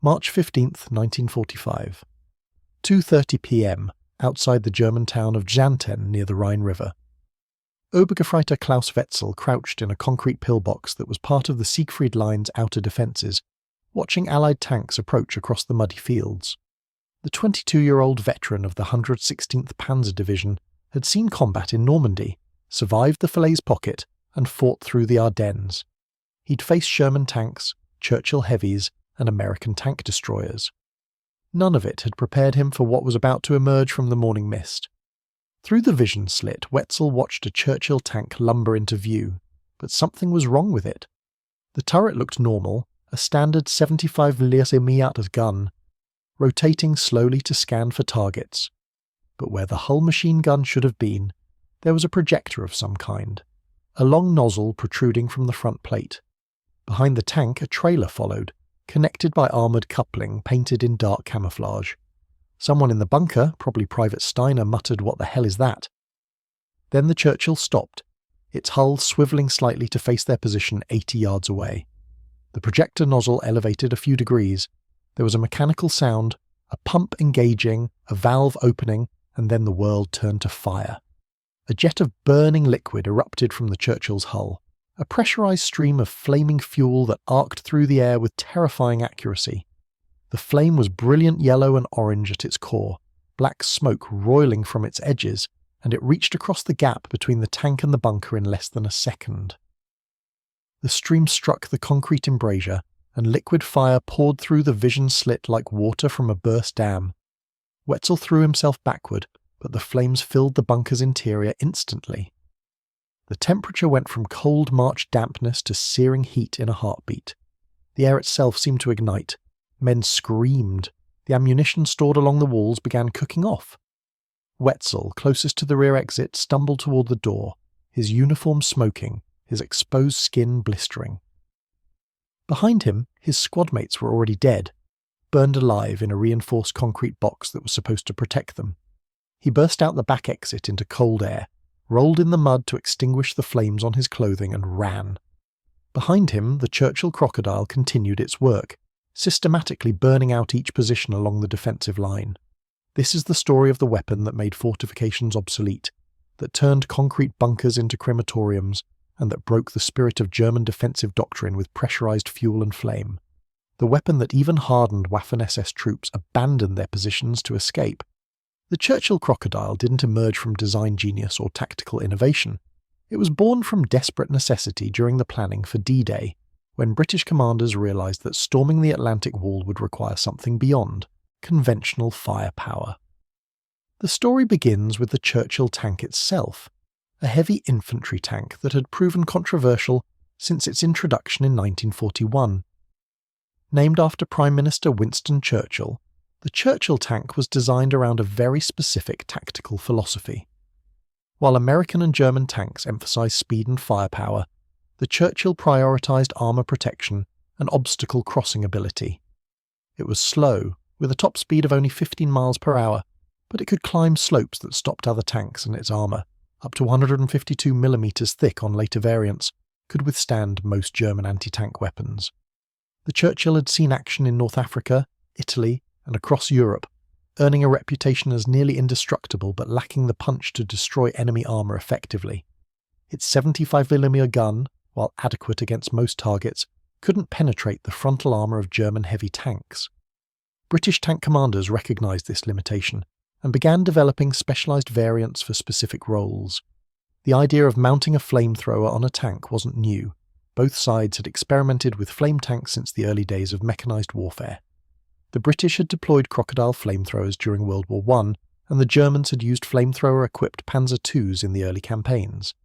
March 15th, 1945. 2:30 p.m. outside the German town of Xanten near the Rhine River. Obergefreiter Klaus Wetzel crouched in a concrete pillbox that was part of the Siegfried Line's outer defences, watching Allied tanks approach across the muddy fields. The 22-year-old veteran of the 116th Panzer Division had seen combat in Normandy, survived the Falaise Pocket, and fought through the Ardennes. He'd faced Sherman tanks, Churchill heavies, and American tank destroyers. None of it had prepared him for what was about to emerge from the morning mist. Through the vision slit, Wetzel watched a Churchill tank lumber into view, but something was wrong with it. The turret looked normal, a standard 75 mm gun, rotating slowly to scan for targets. But where the hull machine gun should have been, there was a projector of some kind, a long nozzle protruding from the front plate. Behind the tank, a trailer followed, connected by armoured coupling painted in dark camouflage. Someone in the bunker, probably Private Steiner, muttered, "What the hell is that?" Then the Churchill stopped, its hull swivelling slightly to face their position 80 yards away. The projector nozzle elevated a few degrees. There was a mechanical sound, a pump engaging, a valve opening, and then the world turned to fire. A jet of burning liquid erupted from the Churchill's hull, a pressurized stream of flaming fuel that arced through the air with terrifying accuracy. The flame was brilliant yellow and orange at its core, black smoke roiling from its edges, and it reached across the gap between the tank and the bunker in less than a second. The stream struck the concrete embrasure, and liquid fire poured through the vision slit like water from a burst dam. Wetzel threw himself backward, but the flames filled the bunker's interior instantly. The temperature went from cold March dampness to searing heat in a heartbeat. The air itself seemed to ignite. Men screamed. The ammunition stored along the walls began cooking off. Wetzel, closest to the rear exit, stumbled toward the door, his uniform smoking, his exposed skin blistering. Behind him, his squadmates were already dead, burned alive in a reinforced concrete box that was supposed to protect them. He burst out the back exit into cold air, rolled in the mud to extinguish the flames on his clothing, and ran. Behind him, the Churchill Crocodile continued its work, systematically burning out each position along the defensive line. This is the story of the weapon that made fortifications obsolete, that turned concrete bunkers into crematoriums, and that broke the spirit of German defensive doctrine with pressurized fuel and flame. The weapon that even hardened Waffen-SS troops abandoned their positions to escape. The Churchill Crocodile didn't emerge from design genius or tactical innovation. It was born from desperate necessity during the planning for D-Day, when British commanders realised that storming the Atlantic Wall would require something beyond conventional firepower. The story begins with the Churchill tank itself, a heavy infantry tank that had proven controversial since its introduction in 1941. Named after Prime Minister Winston Churchill, the Churchill tank was designed around a very specific tactical philosophy. While American and German tanks emphasised speed and firepower, the Churchill prioritised armour protection and obstacle crossing ability. It was slow, with a top speed of only 15 miles per hour, but it could climb slopes that stopped other tanks, and its armour, up to 152 mm thick on later variants, could withstand most German anti-tank weapons. The Churchill had seen action in North Africa, Italy, and across Europe, earning a reputation as nearly indestructible but lacking the punch to destroy enemy armour effectively. Its 75 mm gun, while adequate against most targets, couldn't penetrate the frontal armour of German heavy tanks. British tank commanders recognised this limitation and began developing specialised variants for specific roles. The idea of mounting a flamethrower on a tank wasn't new. Both sides had experimented with flame tanks since the early days of mechanised warfare. The British had deployed Crocodile flamethrowers during World War I, and the Germans had used flamethrower-equipped Panzer IIs in the early campaigns.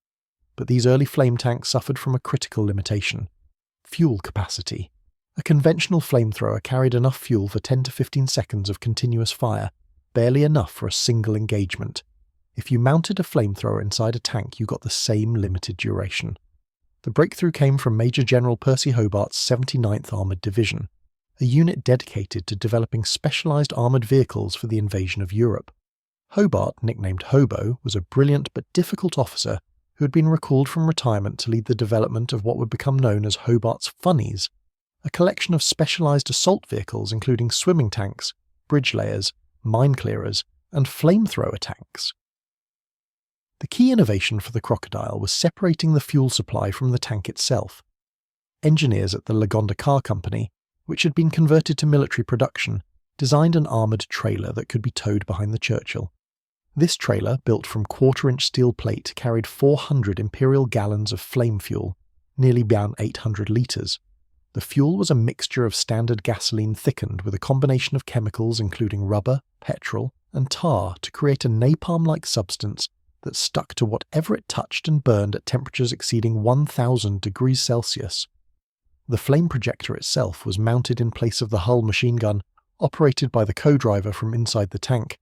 But these early flame tanks suffered from a critical limitation: fuel capacity. A conventional flamethrower carried enough fuel for 10 to 15 seconds of continuous fire, barely enough for a single engagement. If you mounted a flamethrower inside a tank, you got the same limited duration. The breakthrough came from Major General Percy Hobart's 79th Armoured Division, a unit dedicated to developing specialised armoured vehicles for the invasion of Europe. Hobart, nicknamed Hobo, was a brilliant but difficult officer who had been recalled from retirement to lead the development of what would become known as Hobart's Funnies, a collection of specialised assault vehicles including swimming tanks, bridge layers, mine clearers, and flamethrower tanks. The key innovation for the Crocodile was separating the fuel supply from the tank itself. Engineers at the Lagonda Car Company, which had been converted to military production, designed an armoured trailer that could be towed behind the Churchill. This trailer, built from quarter-inch steel plate, carried 400 imperial gallons of flame fuel, nearly beyond 800 litres. The fuel was a mixture of standard gasoline thickened with a combination of chemicals including rubber, petrol, and tar to create a napalm-like substance that stuck to whatever it touched and burned at temperatures exceeding 1000 degrees Celsius. The flame projector itself was mounted in place of the hull machine gun, operated by the co-driver from inside the tank.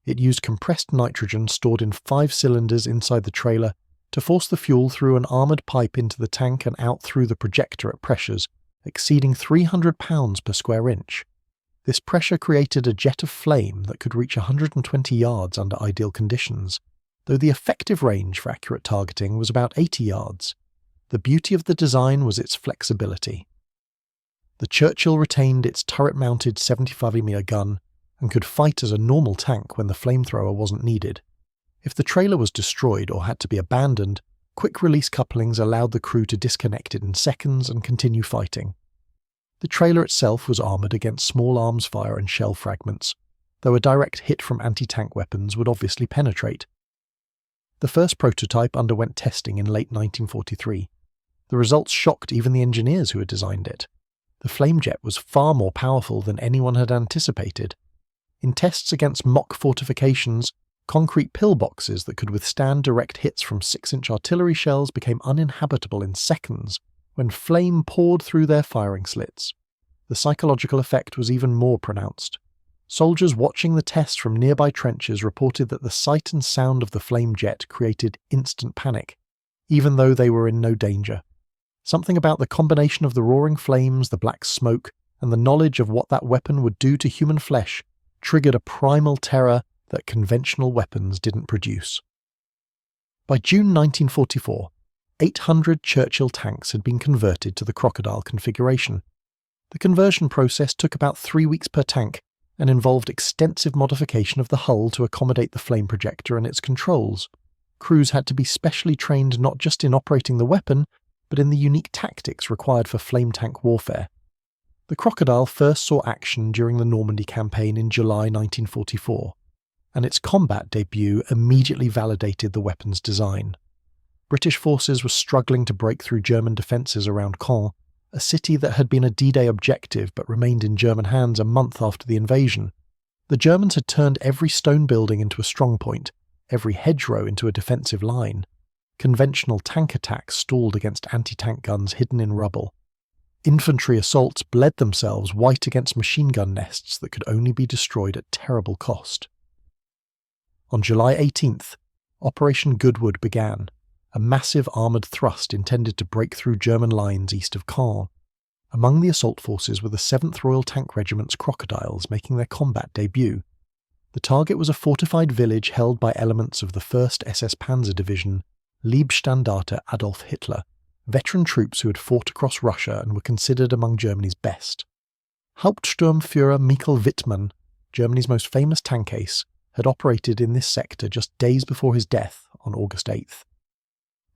It used compressed nitrogen stored in 5 cylinders inside the trailer to force the fuel through an armoured pipe into the tank and out through the projector at pressures exceeding 300 pounds per square inch. This pressure created a jet of flame that could reach 120 yards under ideal conditions, though the effective range for accurate targeting was about 80 yards. The beauty of the design was its flexibility. The Churchill retained its turret-mounted 75mm gun and could fight as a normal tank when the flamethrower wasn't needed. If the trailer was destroyed or had to be abandoned, quick-release couplings allowed the crew to disconnect it in seconds and continue fighting. The trailer itself was armoured against small arms fire and shell fragments, though a direct hit from anti-tank weapons would obviously penetrate. The first prototype underwent testing in late 1943. The results shocked even the engineers who had designed it. The flamejet was far more powerful than anyone had anticipated. In tests against mock fortifications, concrete pillboxes that could withstand direct hits from 6-inch artillery shells became uninhabitable in seconds when flame poured through their firing slits. The psychological effect was even more pronounced. Soldiers watching the test from nearby trenches reported that the sight and sound of the flame jet created instant panic, even though they were in no danger. Something about the combination of the roaring flames, the black smoke, and the knowledge of what that weapon would do to human flesh triggered a primal terror that conventional weapons didn't produce. By June 1944, 800 Churchill tanks had been converted to the Crocodile configuration. The conversion process took about 3 weeks per tank and involved extensive modification of the hull to accommodate the flame projector and its controls. Crews had to be specially trained not just in operating the weapon, but in the unique tactics required for flame tank warfare. The Crocodile first saw action during the Normandy campaign in July 1944, and its combat debut immediately validated the weapon's design. British forces were struggling to break through German defences around Caen, a city that had been a D-Day objective but remained in German hands a month after the invasion. The Germans had turned every stone building into a strongpoint, every hedgerow into a defensive line. Conventional tank attacks stalled against anti-tank guns hidden in rubble. Infantry assaults bled themselves white against machine gun nests that could only be destroyed at terrible cost. On July 18th, Operation Goodwood began, a massive armoured thrust intended to break through German lines east of Caen. Among the assault forces were the 7th Royal Tank Regiment's Crocodiles making their combat debut. The target was a fortified village held by elements of the 1st SS Panzer Division, Leibstandarte Adolf Hitler, veteran troops who had fought across Russia and were considered among Germany's best. Hauptsturmführer Michael Wittmann, Germany's most famous tank ace, had operated in this sector just days before his death on August 8th.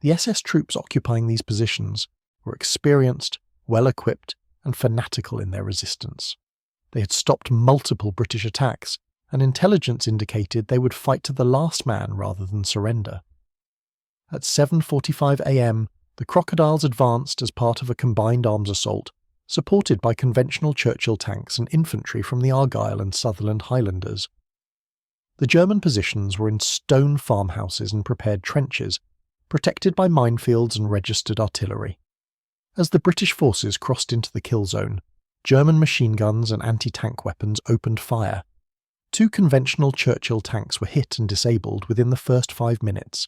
The SS troops occupying these positions were experienced, well-equipped, and fanatical in their resistance. They had stopped multiple British attacks, and intelligence indicated they would fight to the last man rather than surrender. At 7:45 a.m., the Crocodiles advanced as part of a combined arms assault, supported by conventional Churchill tanks and infantry from the Argyll and Sutherland Highlanders. The German positions were in stone farmhouses and prepared trenches, protected by minefields and registered artillery. As the British forces crossed into the kill zone, German machine guns and anti-tank weapons opened fire. 2 conventional Churchill tanks were hit and disabled within the first 5 minutes.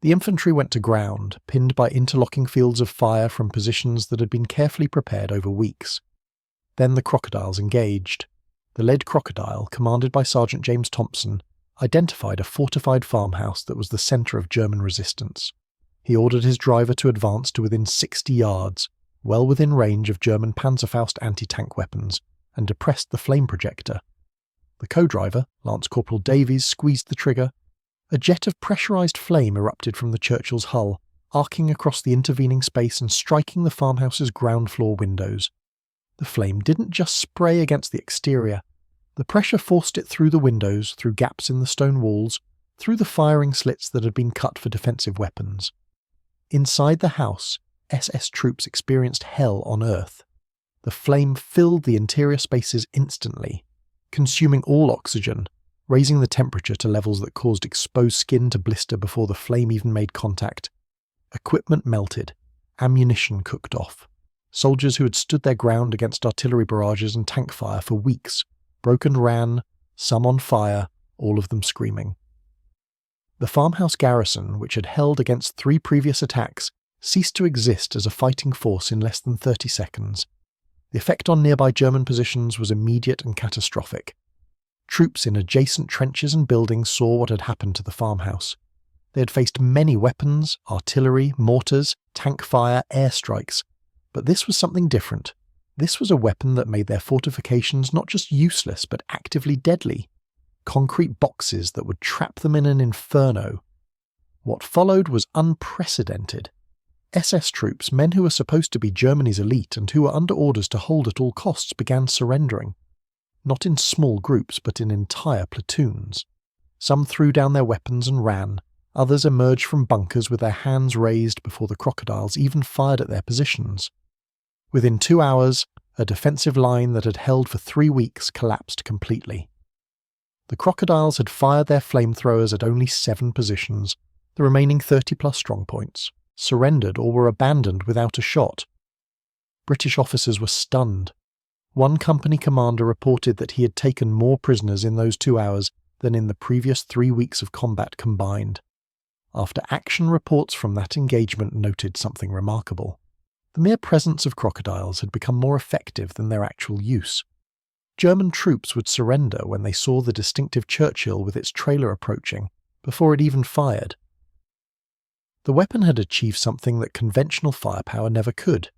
The infantry went to ground, pinned by interlocking fields of fire from positions that had been carefully prepared over weeks. Then the Crocodiles engaged. The lead Crocodile, commanded by Sergeant James Thompson, identified a fortified farmhouse that was the centre of German resistance. He ordered his driver to advance to within 60 yards, well within range of German Panzerfaust anti-tank weapons, and depressed the flame projector. The co-driver, Lance Corporal Davies, squeezed the trigger. A jet of pressurised flame erupted from the Churchill's hull, arcing across the intervening space and striking the farmhouse's ground floor windows. The flame didn't just spray against the exterior. The pressure forced it through the windows, through gaps in the stone walls, through the firing slits that had been cut for defensive weapons. Inside the house, SS troops experienced hell on earth. The flame filled the interior spaces instantly, consuming all oxygen, raising the temperature to levels that caused exposed skin to blister before the flame even made contact. Equipment melted, ammunition cooked off. Soldiers who had stood their ground against artillery barrages and tank fire for weeks broke and ran, some on fire, all of them screaming. The farmhouse garrison, which had held against 3 previous attacks, ceased to exist as a fighting force in less than 30 seconds. The effect on nearby German positions was immediate and catastrophic. Troops in adjacent trenches and buildings saw what had happened to the farmhouse. They had faced many weapons, artillery, mortars, tank fire, airstrikes. But this was something different. This was a weapon that made their fortifications not just useless but actively deadly. Concrete boxes that would trap them in an inferno. What followed was unprecedented. SS troops, men who were supposed to be Germany's elite and who were under orders to hold at all costs, began surrendering. Not in small groups, but in entire platoons. Some threw down their weapons and ran. Others emerged from bunkers with their hands raised before the crocodiles even fired at their positions. Within 2 hours, a defensive line that had held for 3 weeks collapsed completely. The crocodiles had fired their flamethrowers at only 7 positions, the remaining 30-plus strongpoints, surrendered or were abandoned without a shot. British officers were stunned. One company commander reported that he had taken more prisoners in those 2 hours than in the previous 3 weeks of combat combined. After action reports from that engagement noted something remarkable. The mere presence of crocodiles had become more effective than their actual use. German troops would surrender when they saw the distinctive Churchill with its trailer approaching, before it even fired. The weapon had achieved something that conventional firepower never could.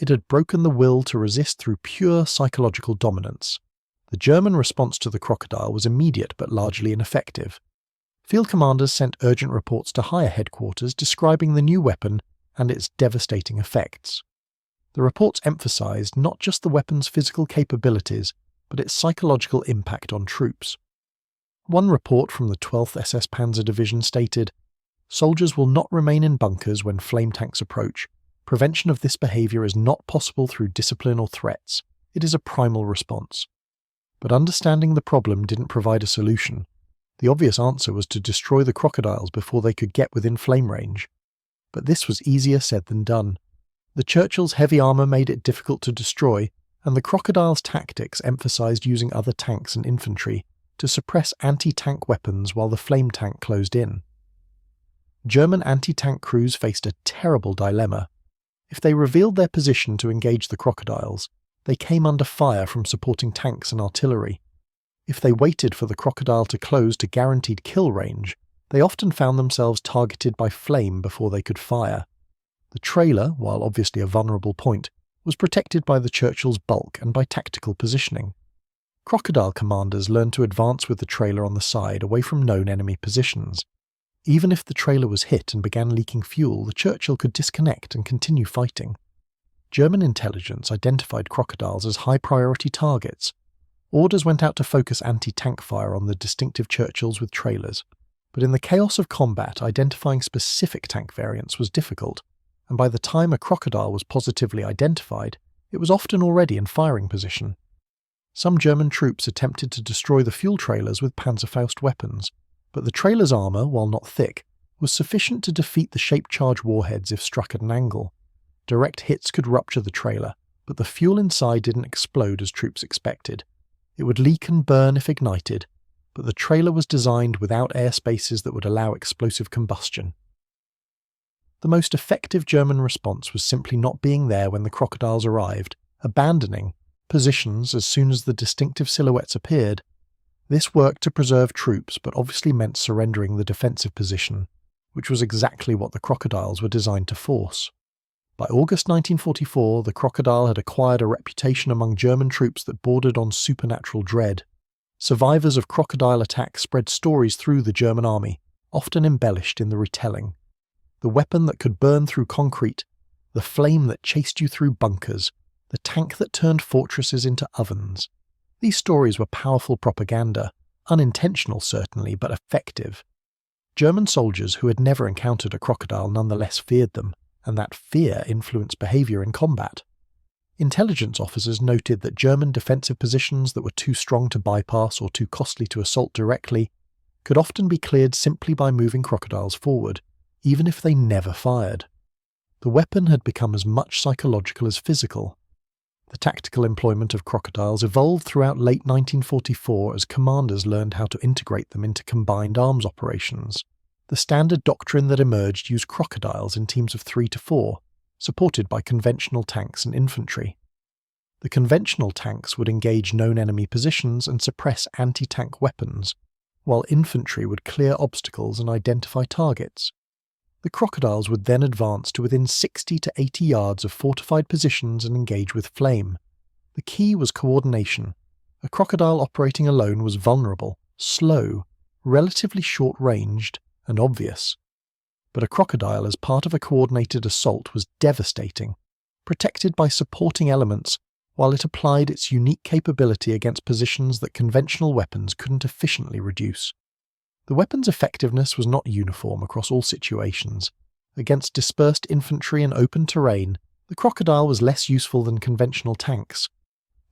It had broken the will to resist through pure psychological dominance. The German response to the crocodile was immediate but largely ineffective. Field commanders sent urgent reports to higher headquarters describing the new weapon and its devastating effects. The reports emphasized not just the weapon's physical capabilities, but its psychological impact on troops. One report from the 12th SS Panzer Division stated, "Soldiers will not remain in bunkers when flame tanks approach. Prevention of this behavior is not possible through discipline or threats. It is a primal response." But understanding the problem didn't provide a solution. The obvious answer was to destroy the crocodiles before they could get within flame range. But this was easier said than done. The Churchill's heavy armour made it difficult to destroy, and the crocodile's tactics emphasised using other tanks and infantry to suppress anti-tank weapons while the flame tank closed in. German anti-tank crews faced a terrible dilemma. If they revealed their position to engage the crocodiles, they came under fire from supporting tanks and artillery. If they waited for the crocodile to close to guaranteed kill range, they often found themselves targeted by flame before they could fire. The trailer, while obviously a vulnerable point, was protected by the Churchill's bulk and by tactical positioning. Crocodile commanders learned to advance with the trailer on the side away from known enemy positions. Even if the trailer was hit and began leaking fuel, the Churchill could disconnect and continue fighting. German intelligence identified crocodiles as high-priority targets. Orders went out to focus anti-tank fire on the distinctive Churchills with trailers. But in the chaos of combat, identifying specific tank variants was difficult, and by the time a crocodile was positively identified, it was often already in firing position. Some German troops attempted to destroy the fuel trailers with Panzerfaust weapons, but the trailer's armour, while not thick, was sufficient to defeat the shape-charge warheads if struck at an angle. Direct hits could rupture the trailer, but the fuel inside didn't explode as troops expected. It would leak and burn if ignited, but the trailer was designed without air spaces that would allow explosive combustion. The most effective German response was simply not being there when the crocodiles arrived, abandoning positions as soon as the distinctive silhouettes appeared. This worked to preserve troops, but obviously meant surrendering the defensive position, which was exactly what the crocodiles were designed to force. By August 1944, the Crocodile had acquired a reputation among German troops that bordered on supernatural dread. Survivors of crocodile attacks spread stories through the German army, often embellished in the retelling. The weapon that could burn through concrete, the flame that chased you through bunkers, the tank that turned fortresses into ovens. These stories were powerful propaganda, unintentional certainly, but effective. German soldiers who had never encountered a crocodile nonetheless feared them, and that fear influenced behaviour in combat. Intelligence officers noted that German defensive positions that were too strong to bypass or too costly to assault directly could often be cleared simply by moving crocodiles forward, even if they never fired. The weapon had become as much psychological as physical. The tactical employment of crocodiles evolved throughout late 1944 as commanders learned how to integrate them into combined arms operations. The standard doctrine that emerged used crocodiles in teams of 3 to 4, supported by conventional tanks and infantry. The conventional tanks would engage known enemy positions and suppress anti-tank weapons, while infantry would clear obstacles and identify targets. The crocodiles would then advance to within 60 to 80 yards of fortified positions and engage with flame. The key was coordination. A crocodile operating alone was vulnerable, slow, relatively short-ranged, and obvious. But a crocodile as part of a coordinated assault was devastating, protected by supporting elements while it applied its unique capability against positions that conventional weapons couldn't efficiently reduce. The weapon's effectiveness was not uniform across all situations. Against dispersed infantry and open terrain, the crocodile was less useful than conventional tanks.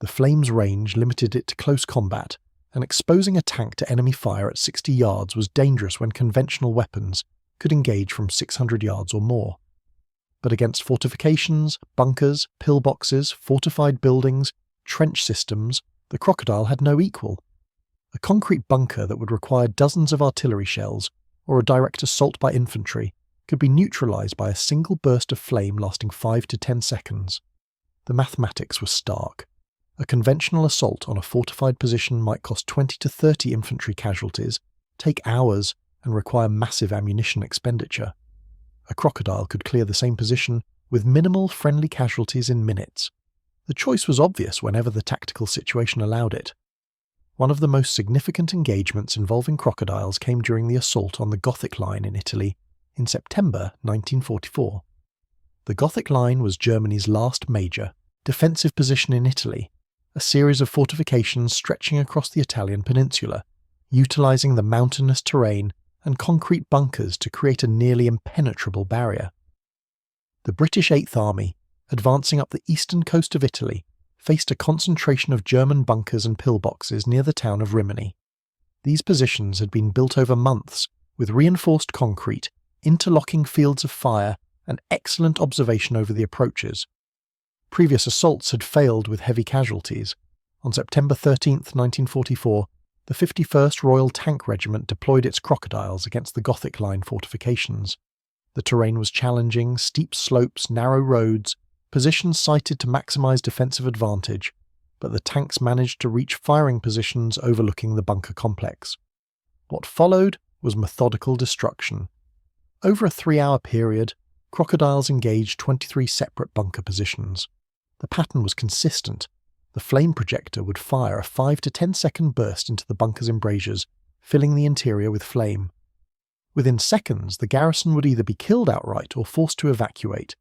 The flame's range limited it to close combat, and exposing a tank to enemy fire at 60 yards was dangerous when conventional weapons could engage from 600 yards or more. But against fortifications, bunkers, pillboxes, fortified buildings, trench systems, the crocodile had no equal. A concrete bunker that would require dozens of artillery shells, or a direct assault by infantry, could be neutralized by a single burst of flame lasting 5 to 10 seconds. The mathematics were stark. A conventional assault on a fortified position might cost 20 to 30 infantry casualties, take hours, and require massive ammunition expenditure. A crocodile could clear the same position with minimal friendly casualties in minutes. The choice was obvious whenever the tactical situation allowed it. One of the most significant engagements involving crocodiles came during the assault on the Gothic Line in Italy in September 1944. The Gothic Line was Germany's last major defensive position in Italy, a series of fortifications stretching across the Italian peninsula, utilizing the mountainous terrain and concrete bunkers to create a nearly impenetrable barrier. The British Eighth Army, advancing up the eastern coast of Italy, faced a concentration of German bunkers and pillboxes near the town of Rimini. These positions had been built over months, with reinforced concrete, interlocking fields of fire, and excellent observation over the approaches. Previous assaults had failed with heavy casualties. On September 13, 1944, the 51st Royal Tank Regiment deployed its crocodiles against the Gothic Line fortifications. The terrain was challenging, steep slopes, narrow roads, positions sited to maximize defensive advantage, but the tanks managed to reach firing positions overlooking the bunker complex. What followed was methodical destruction. Over a 3-hour period, crocodiles engaged 23 separate bunker positions. The pattern was consistent. The flame projector would fire a 5 to 10 second burst into the bunker's embrasures, filling the interior with flame. Within seconds, the garrison would either be killed outright or forced to evacuate.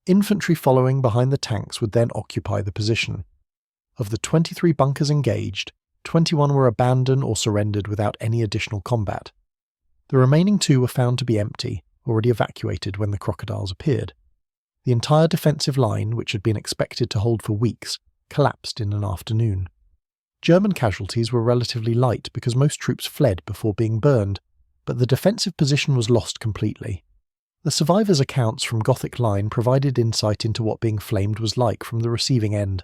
Infantry following behind the tanks would then occupy the position. Of the 23 bunkers engaged, 21 were abandoned or surrendered without any additional combat. The remaining 2 were found to be empty, already evacuated when the crocodiles appeared. The entire defensive line, which had been expected to hold for weeks, collapsed in an afternoon. German casualties were relatively light because most troops fled before being burned, but the defensive position was lost completely. The survivors' accounts from Gothic Line provided insight into what being flamed was like from the receiving end.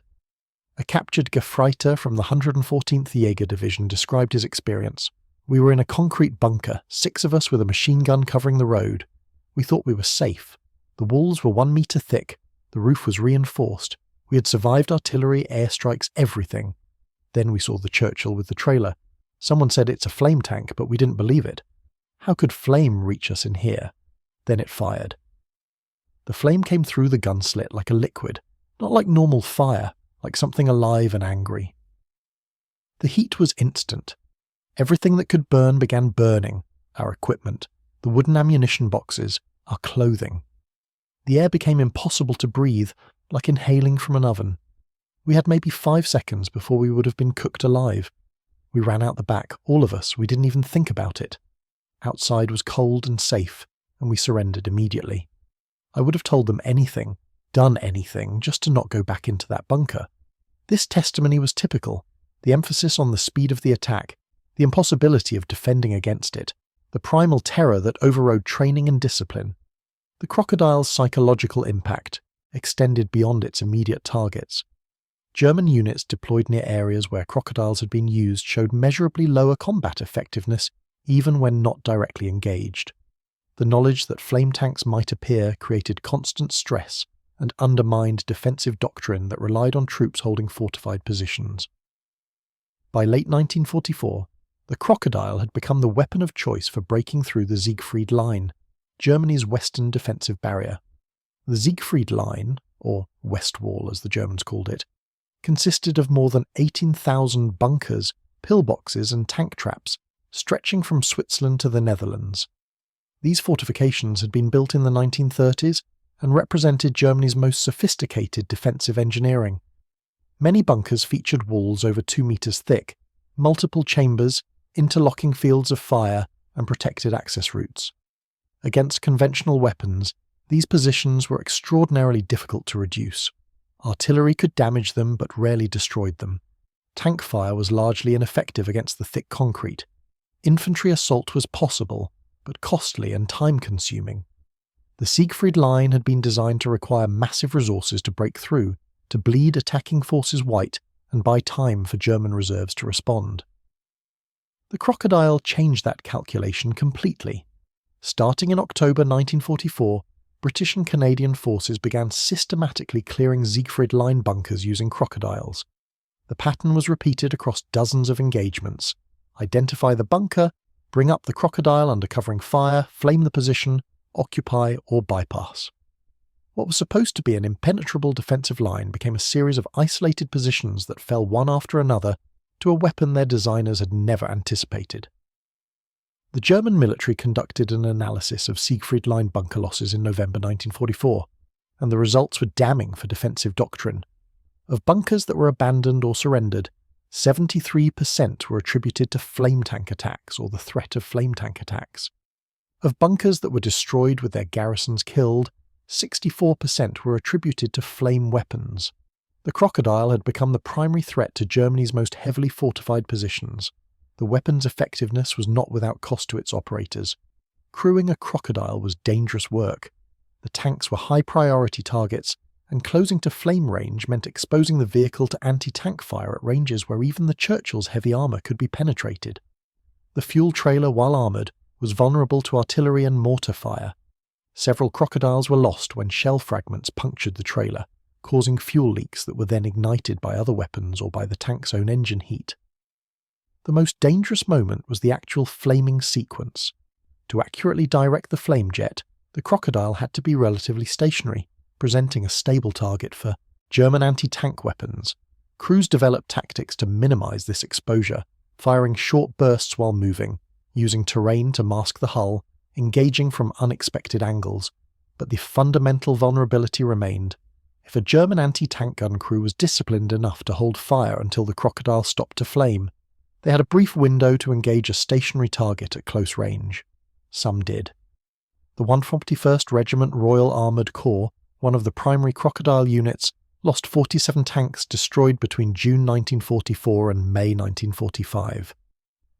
A captured Gefreiter from the 114th Jaeger Division described his experience. "We were in a concrete bunker, 6 of us with a machine gun covering the road. We thought we were safe. The walls were 1 meter thick. The roof was reinforced. We had survived artillery, airstrikes, everything. Then we saw the Churchill with the trailer. Someone said it's a flame tank, but we didn't believe it. How could flame reach us in here? Then it fired." The flame came through the gun slit like a liquid, not like normal fire, like something alive and angry. The heat was instant. Everything that could burn began burning: our equipment, the wooden ammunition boxes, our clothing. The air became impossible to breathe, like inhaling from an oven. We had maybe 5 seconds before we would have been cooked alive. We ran out the back, all of us. We didn't even think about it. Outside was cold and safe, and we surrendered immediately. I would have told them anything, done anything, just to not go back into that bunker. This testimony was typical: the emphasis on the speed of the attack, the impossibility of defending against it, the primal terror that overrode training and discipline. The Crocodile's psychological impact extended beyond its immediate targets. German units deployed near areas where crocodiles had been used showed measurably lower combat effectiveness even when not directly engaged. The knowledge that flame tanks might appear created constant stress and undermined defensive doctrine that relied on troops holding fortified positions. By late 1944, the Crocodile had become the weapon of choice for breaking through the Siegfried Line, Germany's western defensive barrier. The Siegfried Line, or West Wall as the Germans called it, consisted of more than 18,000 bunkers, pillboxes and tank traps, stretching from Switzerland to the Netherlands. These fortifications had been built in the 1930s and represented Germany's most sophisticated defensive engineering. Many bunkers featured walls over 2 meters thick, multiple chambers, interlocking fields of fire, and protected access routes. Against conventional weapons, these positions were extraordinarily difficult to reduce. Artillery could damage them but rarely destroyed them. Tank fire was largely ineffective against the thick concrete. Infantry assault was possible, but costly and time-consuming. The Siegfried Line had been designed to require massive resources to break through, to bleed attacking forces white and buy time for German reserves to respond. The Crocodile changed that calculation completely. Starting in October 1944, British and Canadian forces began systematically clearing Siegfried Line bunkers using crocodiles. The pattern was repeated across dozens of engagements. Identify the bunker, bring up the crocodile under covering fire, flame the position, occupy or bypass. What was supposed to be an impenetrable defensive line became a series of isolated positions that fell one after another to a weapon their designers had never anticipated. The German military conducted an analysis of Siegfried Line bunker losses in November 1944, and the results were damning for defensive doctrine. Of bunkers that were abandoned or surrendered, 73% were attributed to flame tank attacks or the threat of flame tank attacks. Of bunkers that were destroyed with their garrisons killed, 64% were attributed to flame weapons. The Crocodile had become the primary threat to Germany's most heavily fortified positions. The weapon's effectiveness was not without cost to its operators. Crewing a Crocodile was dangerous work. The tanks were high-priority targets, and closing to flame range meant exposing the vehicle to anti-tank fire at ranges where even the Churchill's heavy armour could be penetrated. The fuel trailer, while armoured, was vulnerable to artillery and mortar fire. Several Crocodiles were lost when shell fragments punctured the trailer, causing fuel leaks that were then ignited by other weapons or by the tank's own engine heat. The most dangerous moment was the actual flaming sequence. To accurately direct the flame jet, the Crocodile had to be relatively stationary, presenting a stable target for German anti-tank weapons. Crews developed tactics to minimize this exposure, firing short bursts while moving, using terrain to mask the hull, engaging from unexpected angles. But the fundamental vulnerability remained. If a German anti-tank gun crew was disciplined enough to hold fire until the Crocodile stopped to flame, they had a brief window to engage a stationary target at close range. Some did. The 141st Regiment Royal Armoured Corps, one of the primary Crocodile units, lost 47 tanks destroyed between June 1944 and May 1945.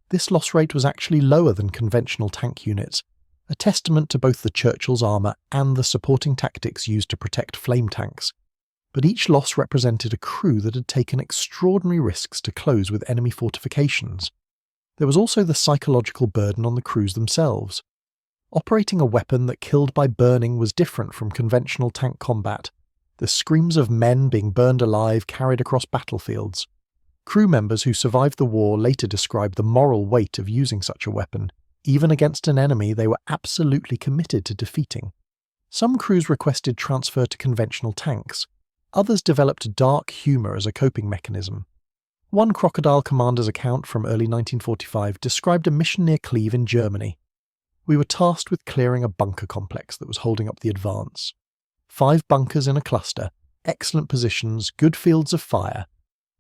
This loss rate was actually lower than conventional tank units, a testament to both the Churchill's armour and the supporting tactics used to protect flame tanks. But each loss represented a crew that had taken extraordinary risks to close with enemy fortifications. There was also the psychological burden on the crews themselves. Operating a weapon that killed by burning was different from conventional tank combat. The screams of men being burned alive carried across battlefields. Crew members who survived the war later described the moral weight of using such a weapon, even against an enemy they were absolutely committed to defeating. Some crews requested transfer to conventional tanks. Others developed dark humour as a coping mechanism. One Crocodile commander's account from early 1945 described a mission near Cleve in Germany. We were tasked with clearing a bunker complex that was holding up the advance. 5 bunkers in a cluster, excellent positions, good fields of fire.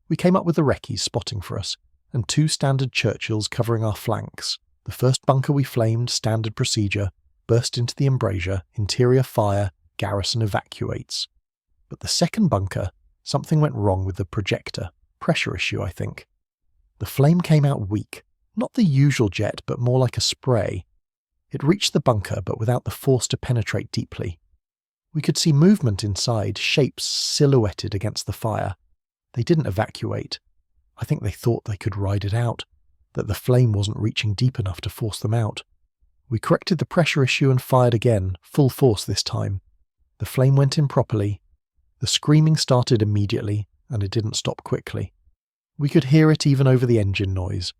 We came up with the recce's spotting for us, and 2 standard Churchills covering our flanks. The first bunker we flamed, standard procedure, burst into the embrasure, interior fire, garrison evacuates. But the second bunker, something went wrong with the projector. Pressure issue, I think. The flame came out weak, not the usual jet, but more like a spray. It reached the bunker, but without the force to penetrate deeply. We could see movement inside, shapes silhouetted against the fire. They didn't evacuate. I think they thought they could ride it out, that the flame wasn't reaching deep enough to force them out. We corrected the pressure issue and fired again, full force this time. The flame went in properly. The screaming started immediately, and it didn't stop quickly. We could hear it even over the engine noise.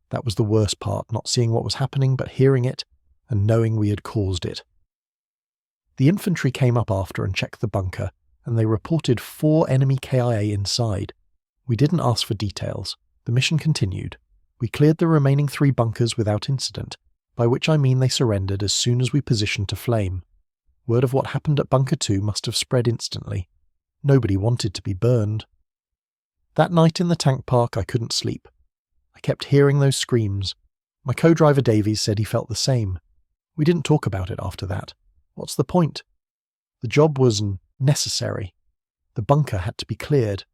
That was the worst part, not seeing what was happening, but hearing it, and knowing we had caused it. The infantry came up after and checked the bunker, and they reported 4 enemy KIA inside. We didn't ask for details. The mission continued. We cleared the remaining 3 bunkers without incident, by which I mean they surrendered as soon as we positioned to flame. Word of what happened at Bunker 2 must have spread instantly. Nobody wanted to be burned. That night in the tank park I couldn't sleep. I kept hearing those screams. My co-driver Davies said he felt the same. We didn't talk about it after that. What's the point? The job was necessary. The bunker had to be cleared.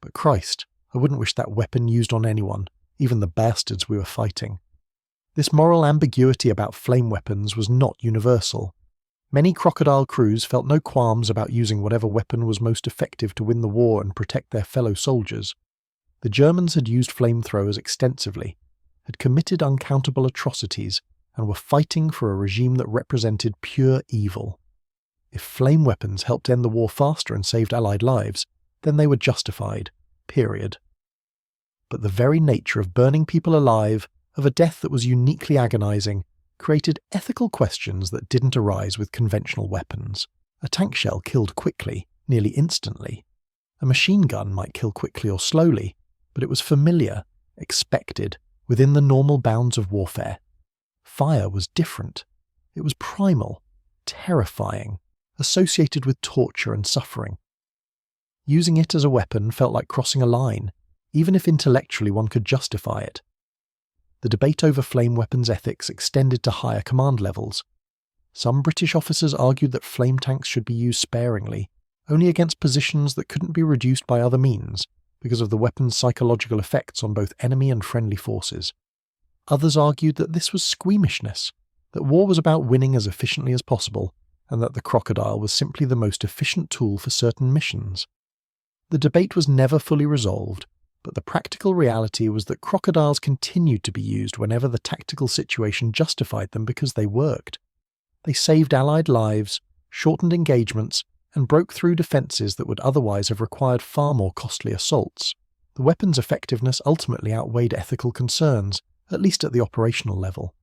But Christ, I wouldn't wish that weapon used on anyone, even the bastards we were fighting. This moral ambiguity about flame weapons was not universal. Many Crocodile crews felt no qualms about using whatever weapon was most effective to win the war and protect their fellow soldiers. The Germans had used flamethrowers extensively, had committed uncountable atrocities, and were fighting for a regime that represented pure evil. If flame weapons helped end the war faster and saved Allied lives, then they were justified. Period. But the very nature of burning people alive, of a death that was uniquely agonizing, created ethical questions that didn't arise with conventional weapons. A tank shell killed quickly, nearly instantly. A machine gun might kill quickly or slowly, but it was familiar, expected, within the normal bounds of warfare. Fire was different. It was primal, terrifying, associated with torture and suffering. Using it as a weapon felt like crossing a line, even if intellectually one could justify it. The debate over flame weapons ethics extended to higher command levels. Some British officers argued that flame tanks should be used sparingly, only against positions that couldn't be reduced by other means, because of the weapon's psychological effects on both enemy and friendly forces. Others argued that this was squeamishness, that war was about winning as efficiently as possible, and that the Crocodile was simply the most efficient tool for certain missions. The debate was never fully resolved, but the practical reality was that Crocodiles continued to be used whenever the tactical situation justified them because they worked. They saved Allied lives, shortened engagements, and broke through defences that would otherwise have required far more costly assaults. The weapon's effectiveness ultimately outweighed ethical concerns, at least at the operational level.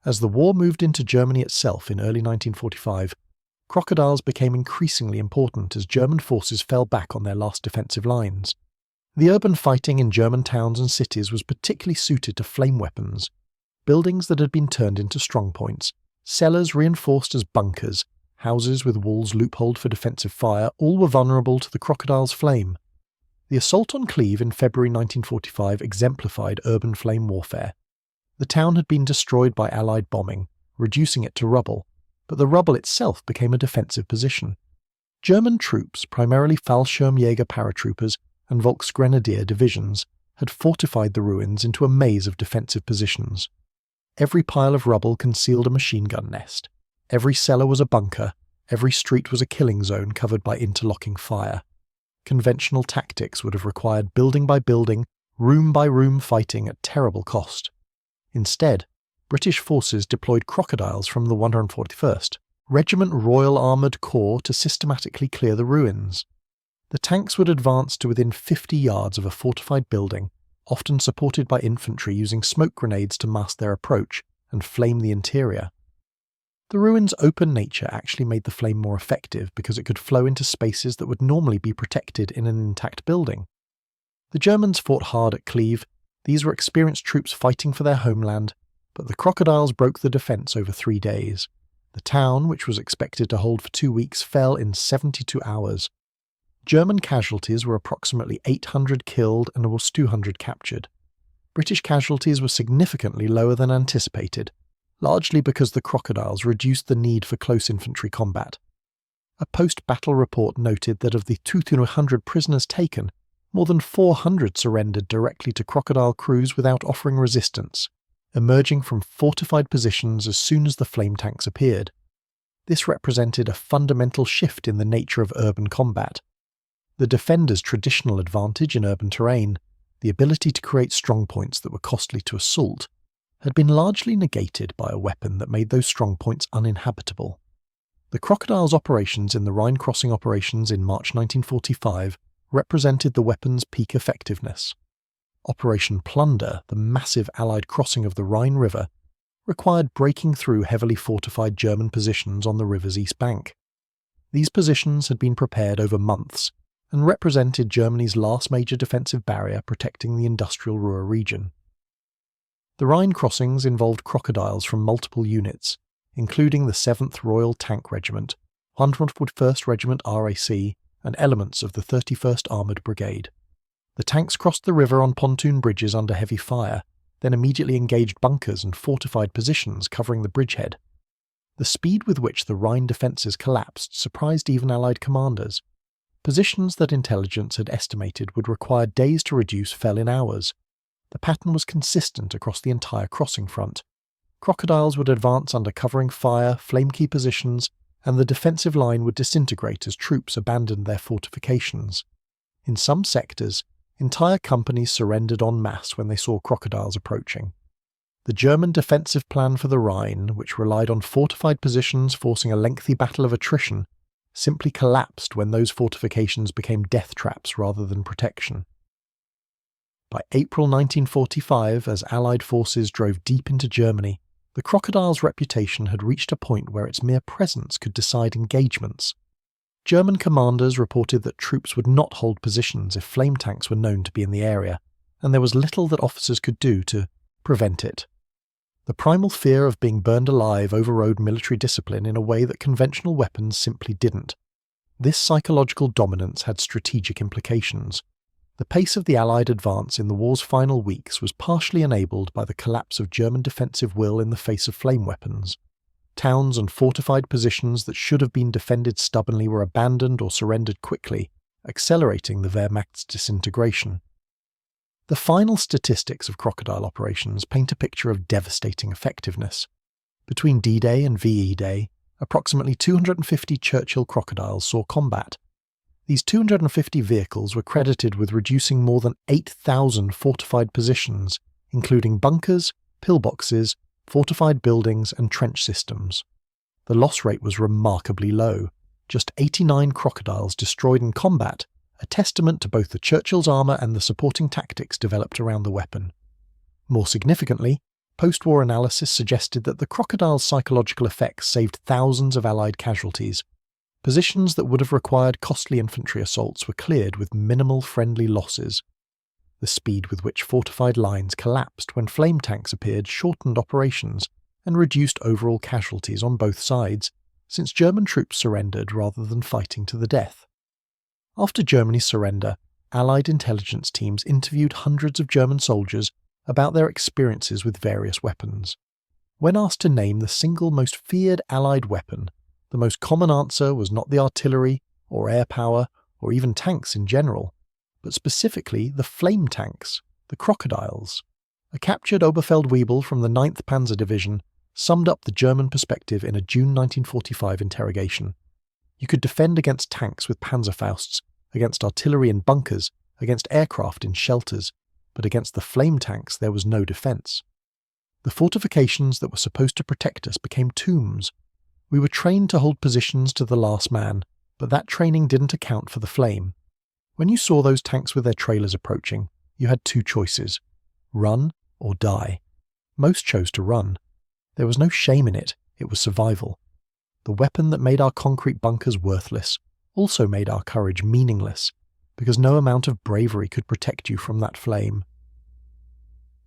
As the war moved into Germany itself in early 1945, Crocodiles became increasingly important as German forces fell back on their last defensive lines. The urban fighting in German towns and cities was particularly suited to flame weapons. Buildings that had been turned into strongpoints, cellars reinforced as bunkers, houses with walls loopholed for defensive fire, all were vulnerable to the Crocodile's flame. The assault on Cleve in February 1945 exemplified urban flame warfare. The town had been destroyed by Allied bombing, reducing it to rubble, but the rubble itself became a defensive position. German troops, primarily Fallschirmjäger paratroopers and Volksgrenadier divisions, had fortified the ruins into a maze of defensive positions. Every pile of rubble concealed a machine gun nest. Every cellar was a bunker. Every street was a killing zone covered by interlocking fire. Conventional tactics would have required building by building, room by room fighting at terrible cost. Instead, British forces deployed Crocodiles from the 141st, Regiment Royal Armoured Corps, to systematically clear the ruins. The tanks would advance to within 50 yards of a fortified building, often supported by infantry using smoke grenades to mask their approach and flame the interior. The ruin's open nature actually made the flame more effective because it could flow into spaces that would normally be protected in an intact building. The Germans fought hard at Cleve. These were experienced troops fighting for their homeland, but the Crocodiles broke the defence over 3 days. The town, which was expected to hold for 2 weeks, fell in 72 hours. German casualties were approximately 800 killed and almost 200 captured. British casualties were significantly lower than anticipated, largely because the Crocodiles reduced the need for close infantry combat. A post-battle report noted that of the 200 prisoners taken, more than 400 surrendered directly to Crocodile crews without offering resistance, emerging from fortified positions as soon as the flame tanks appeared. This represented a fundamental shift in the nature of urban combat. The defenders' traditional advantage in urban terrain, the ability to create strongpoints that were costly to assault, had been largely negated by a weapon that made those strongpoints uninhabitable. The Crocodile's operations in the Rhine crossing operations in March 1945 represented the weapon's peak effectiveness. Operation Plunder, the massive Allied crossing of the Rhine River, required breaking through heavily fortified German positions on the river's east bank. These positions had been prepared over months and represented Germany's last major defensive barrier protecting the industrial Ruhr region. The Rhine crossings involved Crocodiles from multiple units, including the 7th Royal Tank Regiment, 101st Regiment RAC, and elements of the 31st Armoured Brigade. The tanks crossed the river on pontoon bridges under heavy fire, then immediately engaged bunkers and fortified positions covering the bridgehead. The speed with which the Rhine defences collapsed surprised even Allied commanders. Positions that intelligence had estimated would require days to reduce fell in hours. The pattern was consistent across the entire crossing front. Crocodiles would advance under covering fire, flame-key positions, and the defensive line would disintegrate as troops abandoned their fortifications. In some sectors, entire companies surrendered en masse when they saw Crocodiles approaching. The German defensive plan for the Rhine, which relied on fortified positions forcing a lengthy battle of attrition, simply collapsed when those fortifications became death traps rather than protection. By April 1945, as Allied forces drove deep into Germany, the Crocodile's reputation had reached a point where its mere presence could decide engagements. German commanders reported that troops would not hold positions if flame tanks were known to be in the area, and there was little that officers could do to prevent it. The primal fear of being burned alive overrode military discipline in a way that conventional weapons simply didn't. This psychological dominance had strategic implications. The pace of the Allied advance in the war's final weeks was partially enabled by the collapse of German defensive will in the face of flame weapons. Towns and fortified positions that should have been defended stubbornly were abandoned or surrendered quickly, accelerating the Wehrmacht's disintegration. The final statistics of Crocodile operations paint a picture of devastating effectiveness. Between D-Day and VE Day, approximately 250 Churchill Crocodiles saw combat. These 250 vehicles were credited with reducing more than 8,000 fortified positions, including bunkers, pillboxes, fortified buildings and trench systems. The loss rate was remarkably low, just 89 Crocodiles destroyed in combat, a testament to both the Churchill's armour and the supporting tactics developed around the weapon. More significantly, post-war analysis suggested that the Crocodile's psychological effects saved thousands of Allied casualties. Positions that would have required costly infantry assaults were cleared with minimal friendly losses. The speed with which fortified lines collapsed when flame tanks appeared shortened operations and reduced overall casualties on both sides, since German troops surrendered rather than fighting to the death. After Germany's surrender, Allied intelligence teams interviewed hundreds of German soldiers about their experiences with various weapons. When asked to name the single most feared Allied weapon, the most common answer was not the artillery, or air power, or even tanks in general, but specifically the flame tanks, the Crocodiles. A captured Oberfeldwebel from the 9th Panzer Division summed up the German perspective in a June 1945 interrogation. You could defend against tanks with Panzerfausts, against artillery in bunkers, against aircraft in shelters, but against the flame tanks there was no defence. The fortifications that were supposed to protect us became tombs. We were trained to hold positions to the last man, but that training didn't account for the flame. When you saw those tanks with their trailers approaching, you had two choices: run or die. Most chose to run. There was no shame in it, it was survival. The weapon that made our concrete bunkers worthless also made our courage meaningless, because no amount of bravery could protect you from that flame.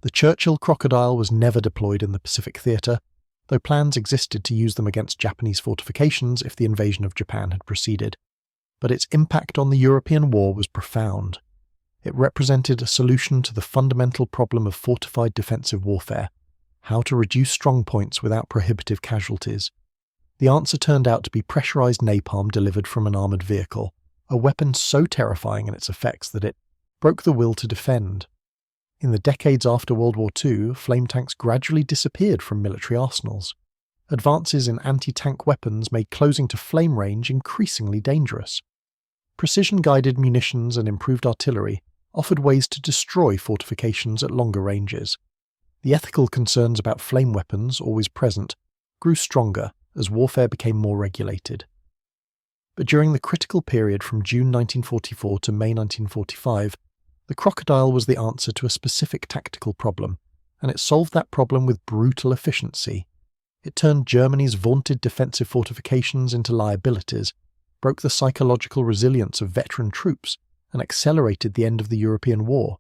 The Churchill Crocodile was never deployed in the Pacific Theatre, though plans existed to use them against Japanese fortifications if the invasion of Japan had proceeded. But its impact on the European war was profound. It represented a solution to the fundamental problem of fortified defensive warfare: how to reduce strong points without prohibitive casualties. The answer turned out to be pressurized napalm delivered from an armored vehicle, a weapon so terrifying in its effects that it broke the will to defend. In the decades after World War II, flame tanks gradually disappeared from military arsenals. Advances in anti-tank weapons made closing to flame range increasingly dangerous. Precision-guided munitions and improved artillery offered ways to destroy fortifications at longer ranges. The ethical concerns about flame weapons, always present, grew stronger as warfare became more regulated. But during the critical period from June 1944 to May 1945, the Crocodile was the answer to a specific tactical problem, and it solved that problem with brutal efficiency. It turned Germany's vaunted defensive fortifications into liabilities, broke the psychological resilience of veteran troops, and accelerated the end of the European war.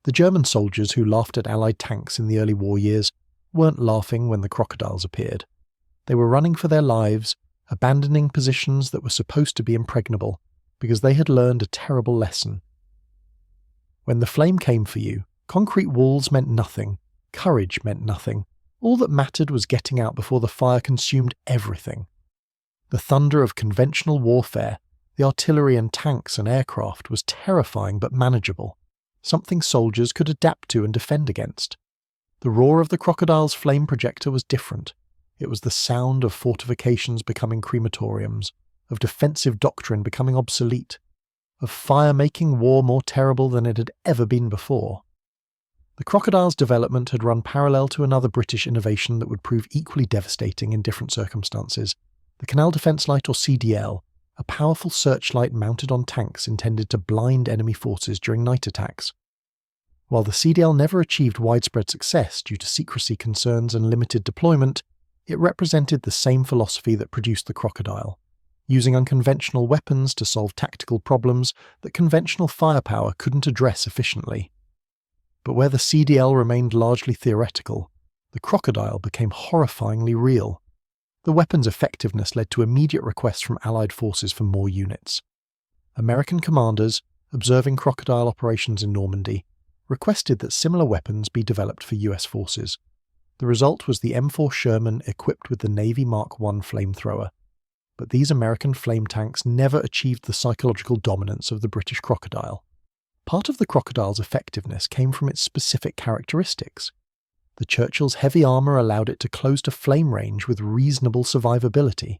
The German soldiers who laughed at Allied tanks in the early war years weren't laughing when the Crocodiles appeared. They were running for their lives, abandoning positions that were supposed to be impregnable, because they had learned a terrible lesson. When the flame came for you, concrete walls meant nothing, courage meant nothing. All that mattered was getting out before the fire consumed everything. The thunder of conventional warfare, the artillery and tanks and aircraft, was terrifying but manageable, something soldiers could adapt to and defend against. The roar of the Crocodile's flame projector was different. It was the sound of fortifications becoming crematoriums, of defensive doctrine becoming obsolete, of fire making war more terrible than it had ever been before. The Crocodile's development had run parallel to another British innovation that would prove equally devastating in different circumstances: the Canal Defence Light, or CDL, a powerful searchlight mounted on tanks intended to blind enemy forces during night attacks. While the CDL never achieved widespread success due to secrecy concerns and limited deployment, it represented the same philosophy that produced the Crocodile, using unconventional weapons to solve tactical problems that conventional firepower couldn't address efficiently. But where the CDL remained largely theoretical, the Crocodile became horrifyingly real. The weapon's effectiveness led to immediate requests from Allied forces for more units. American commanders, observing Crocodile operations in Normandy, requested that similar weapons be developed for US forces. The result was the M4 Sherman equipped with the Navy Mark I flamethrower. But these American flame tanks never achieved the psychological dominance of the British Crocodile. Part of the Crocodile's effectiveness came from its specific characteristics. The Churchill's heavy armour allowed it to close to flame range with reasonable survivability.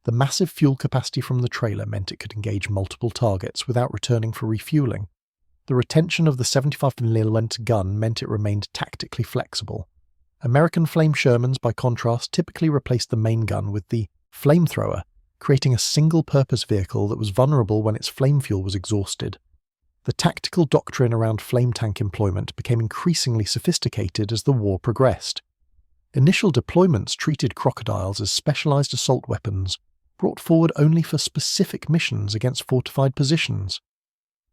The massive fuel capacity from the trailer meant it could engage multiple targets without returning for refueling. The retention of the 75mm gun meant it remained tactically flexible. American flame Shermans, by contrast, typically replaced the main gun with the flamethrower, creating a single-purpose vehicle that was vulnerable when its flame fuel was exhausted. The tactical doctrine around flame tank employment became increasingly sophisticated as the war progressed. Initial deployments treated Crocodiles as specialized assault weapons, brought forward only for specific missions against fortified positions.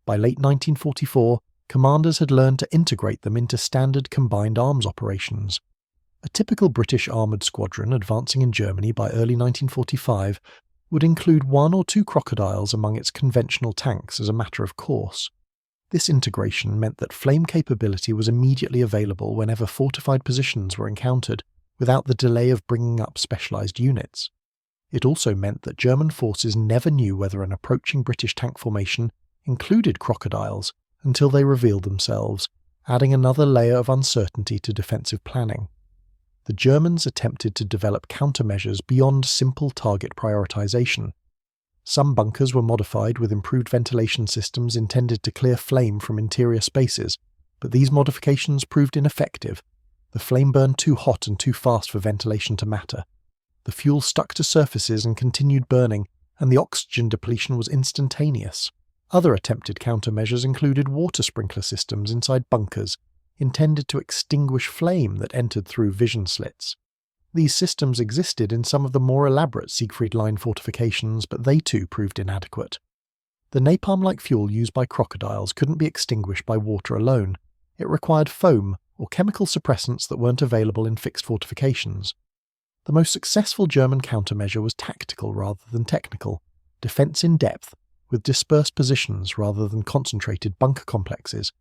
By late 1944, commanders had learned to integrate them into standard combined arms operations. A typical British armoured squadron advancing in Germany by early 1945 would include 1 or 2 Crocodiles among its conventional tanks as a matter of course. This integration meant that flame capability was immediately available whenever fortified positions were encountered, without the delay of bringing up specialised units. It also meant that German forces never knew whether an approaching British tank formation included Crocodiles until they revealed themselves, adding another layer of uncertainty to defensive planning. The Germans attempted to develop countermeasures beyond simple target prioritization. Some bunkers were modified with improved ventilation systems intended to clear flame from interior spaces, but these modifications proved ineffective. The flame burned too hot and too fast for ventilation to matter. The fuel stuck to surfaces and continued burning, and the oxygen depletion was instantaneous. Other attempted countermeasures included water sprinkler systems inside bunkers, intended to extinguish flame that entered through vision slits. These systems existed in some of the more elaborate Siegfried Line fortifications, but they too proved inadequate. The napalm-like fuel used by crocodiles couldn't be extinguished by water alone. It required foam or chemical suppressants that weren't available in fixed fortifications. The most successful German countermeasure was tactical rather than technical, defence in depth, with dispersed positions rather than concentrated bunker complexes.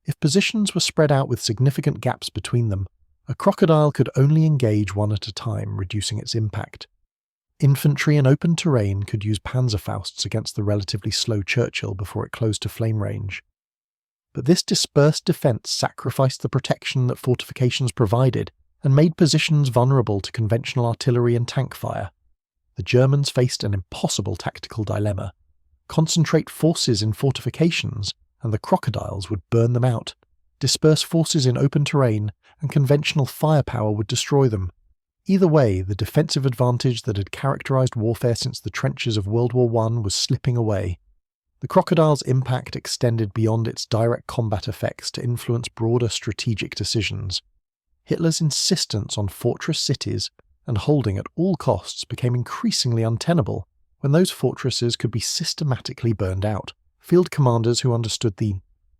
If positions were spread out with significant gaps between them, a crocodile could only engage one at a time, reducing its impact. Infantry in open terrain could use Panzerfausts against the relatively slow Churchill before it closed to flame range. But this dispersed defence sacrificed the protection that fortifications provided and made positions vulnerable to conventional artillery and tank fire. The Germans faced an impossible tactical dilemma: concentrate forces in fortifications, and the crocodiles would burn them out. Disperse forces in open terrain, and conventional firepower would destroy them. Either way, the defensive advantage that had characterized warfare since the trenches of World War I was slipping away. The crocodile's impact extended beyond its direct combat effects to influence broader strategic decisions. Hitler's insistence on fortress cities and holding at all costs became increasingly untenable when those fortresses could be systematically burned out. Field commanders who understood the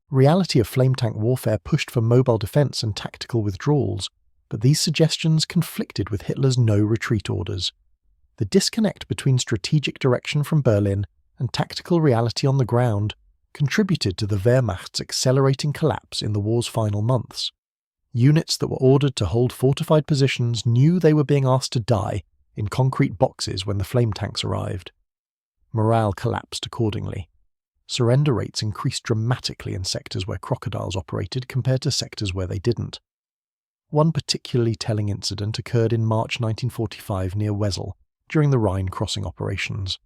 reality of flame tank warfare pushed for mobile defence and tactical withdrawals, but these suggestions conflicted with Hitler's no-retreat orders. The disconnect between strategic direction from Berlin and tactical reality on the ground contributed to the Wehrmacht's accelerating collapse in the war's final months. Units that were ordered to hold fortified positions knew they were being asked to die in concrete boxes when the flame tanks arrived. Morale collapsed accordingly. Surrender rates increased dramatically in sectors where crocodiles operated compared to sectors where they didn't. One particularly telling incident occurred in March 1945 near Wesel during the Rhine crossing operations.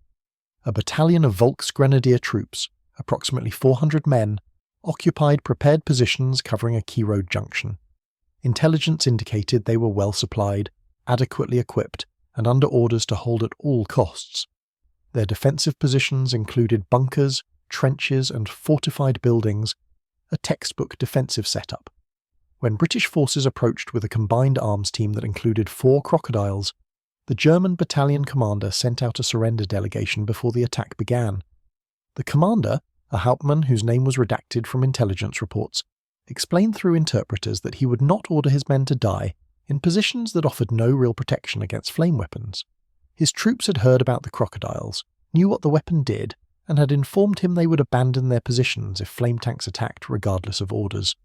A battalion of Volksgrenadier troops, approximately 400 men, occupied prepared positions covering a key road junction. Intelligence indicated they were well supplied, adequately equipped, and under orders to hold at all costs. Their defensive positions included bunkers, trenches, and fortified buildings, a textbook defensive setup. When British forces approached with a combined arms team that included 4 crocodiles, the German battalion commander sent out a surrender delegation before the attack began. The commander, a Hauptmann whose name was redacted from intelligence reports, explained through interpreters that he would not order his men to die in positions that offered no real protection against flame weapons. His troops had heard about the crocodiles, knew what the weapon did, and had informed him they would abandon their positions if flame tanks attacked regardless of orders.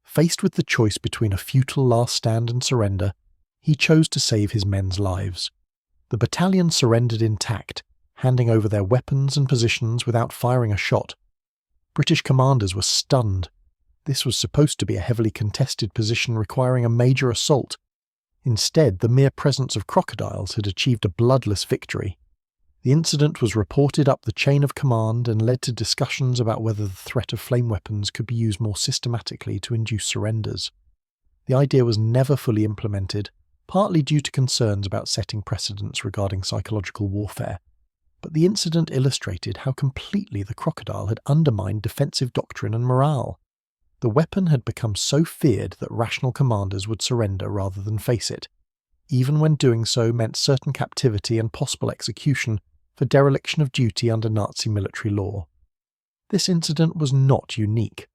Faced with the choice between a futile last stand and surrender, he chose to save his men's lives. The battalion surrendered intact, handing over their weapons and positions without firing a shot. British commanders were stunned. This was supposed to be a heavily contested position requiring a major assault. Instead, the mere presence of crocodiles had achieved a bloodless victory. The incident was reported up the chain of command and led to discussions about whether the threat of flame weapons could be used more systematically to induce surrenders. The idea was never fully implemented, partly due to concerns about setting precedents regarding psychological warfare. But the incident illustrated how completely the crocodile had undermined defensive doctrine and morale. The weapon had become so feared that rational commanders would surrender rather than face it, even when doing so meant certain captivity and possible execution for dereliction of duty under Nazi military law. This incident was not unique.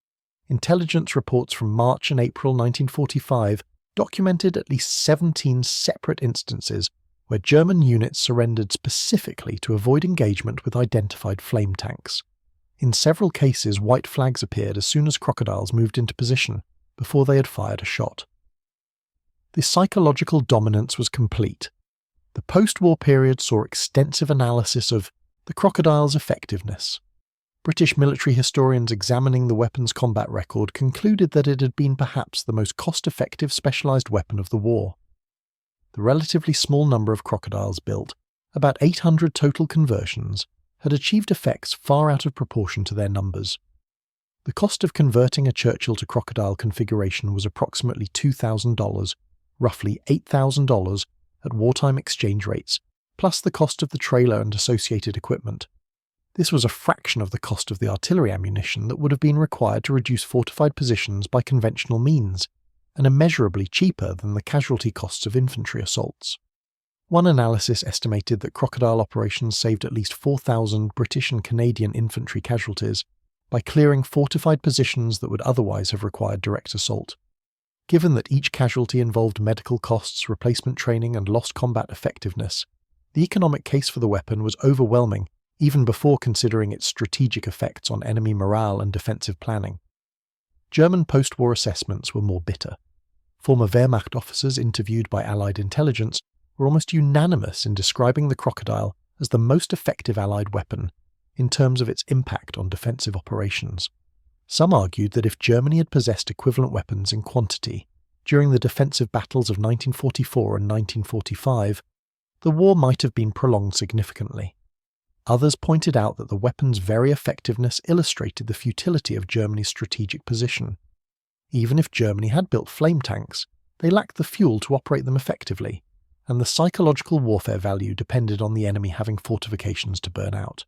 Intelligence reports from March and April 1945 documented at least 17 separate instances where German units surrendered specifically to avoid engagement with identified flame tanks. In several cases, white flags appeared as soon as crocodiles moved into position, before they had fired a shot. The psychological dominance was complete. The post-war period saw extensive analysis of the crocodile's effectiveness. British military historians examining the weapon's combat record concluded that it had been perhaps the most cost-effective specialised weapon of the war. The relatively small number of crocodiles built, about 800 total conversions, had achieved effects far out of proportion to their numbers. The cost of converting a Churchill to crocodile configuration was approximately $2,000, roughly $8,000 at wartime exchange rates, plus the cost of the trailer and associated equipment. This was a fraction of the cost of the artillery ammunition that would have been required to reduce fortified positions by conventional means, and immeasurably cheaper than the casualty costs of infantry assaults. One analysis estimated that Crocodile operations saved at least 4,000 British and Canadian infantry casualties by clearing fortified positions that would otherwise have required direct assault. Given that each casualty involved medical costs, replacement training, and lost combat effectiveness, the economic case for the weapon was overwhelming even before considering its strategic effects on enemy morale and defensive planning. German post-war assessments were more bitter. Former Wehrmacht officers interviewed by Allied intelligence were almost unanimous in describing the Crocodile as the most effective Allied weapon in terms of its impact on defensive operations. Some argued that if Germany had possessed equivalent weapons in quantity during the defensive battles of 1944 and 1945, the war might have been prolonged significantly. Others pointed out that the weapon's very effectiveness illustrated the futility of Germany's strategic position. Even if Germany had built flame tanks, they lacked the fuel to operate them effectively, and the psychological warfare value depended on the enemy having fortifications to burn out.